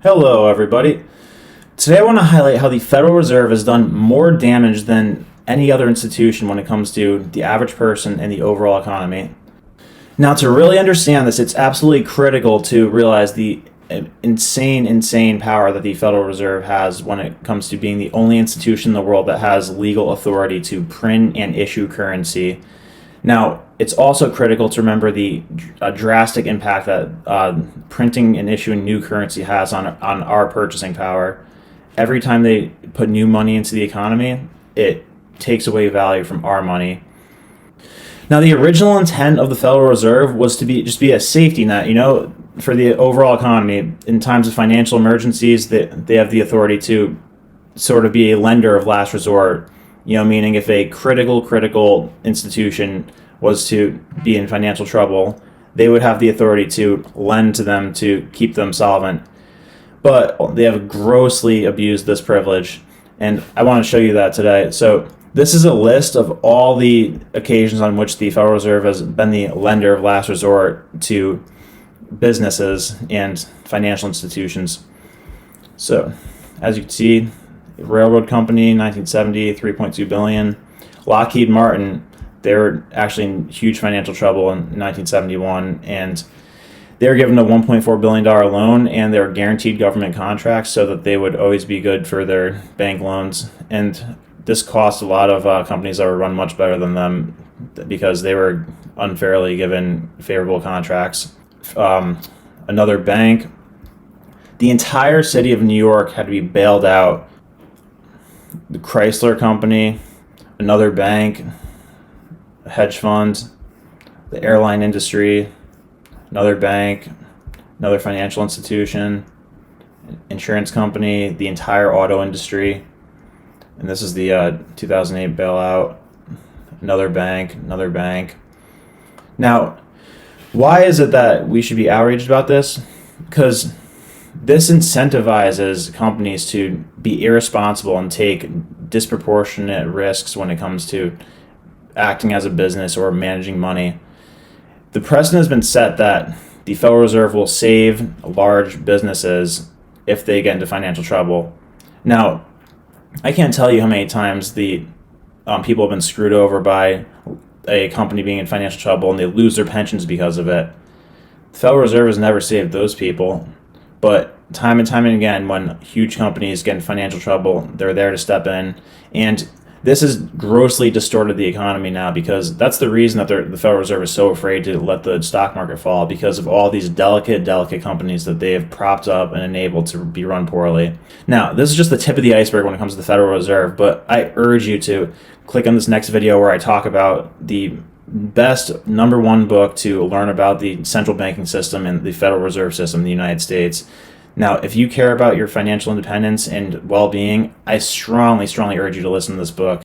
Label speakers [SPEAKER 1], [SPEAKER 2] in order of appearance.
[SPEAKER 1] Hello, everybody. Today I want to highlight how the Federal Reserve has done more damage than any other institution when it comes to the average person and the overall economy. Now, to really understand this, it's absolutely critical to realize the insane power that the Federal Reserve has when it comes to being the only institution in the world that has legal authority to print and issue currency. Now, it's also critical to remember the drastic impact that printing and issuing new currency has on our purchasing power. Every time they put new money into the economy, it takes away value from our money. Now, the original intent of the Federal Reserve was to be a safety net, for the overall economy. In times of financial emergencies, they have the authority to sort of be a lender of last resort, meaning if a critical institution was to be in financial trouble, they would have the authority to lend to them to keep them solvent. But they have grossly abused this privilege, and I want to show you that today. So this is a list of all the occasions on which the Federal Reserve has been the lender of last resort to businesses and financial institutions. So, as you can see, Railroad Company, 1970, $3.2 billion. Lockheed Martin, they were actually in huge financial trouble in 1971, and they were given a $1.4 billion loan, and they were guaranteed government contracts so that they would always be good for their bank loans. And this cost a lot of companies that were run much better than them because they were unfairly given favorable contracts. Another bank, the entire city of New York had to be bailed out. The Chrysler Company, another bank, a hedge fund, the airline industry, another bank, another financial institution, insurance company, the entire auto industry. And this is the 2008 bailout, another bank. Now, why is it that we should be outraged about this? Because this incentivizes companies to be irresponsible and take disproportionate risks when it comes to acting as a business or managing money. The precedent has been set that the Federal Reserve will save large businesses if they get into financial trouble. Now, I can't tell you how many times the people have been screwed over by a company being in financial trouble and they lose their pensions because of it. The Federal Reserve has never saved those people, but time and time again, when huge companies get in financial trouble, they're there to step in. And this has grossly distorted the economy now, because that's the reason that the Federal Reserve is so afraid to let the stock market fall, because of all these delicate companies that they have propped up and enabled to be run poorly. Now, this is just the tip of the iceberg when it comes to the Federal Reserve, but I urge you to click on this next video where I talk about the best #1 book to learn about the central banking system and the Federal Reserve System in the United States. Now, if you care about your financial independence and well-being, I strongly urge you to listen to this book.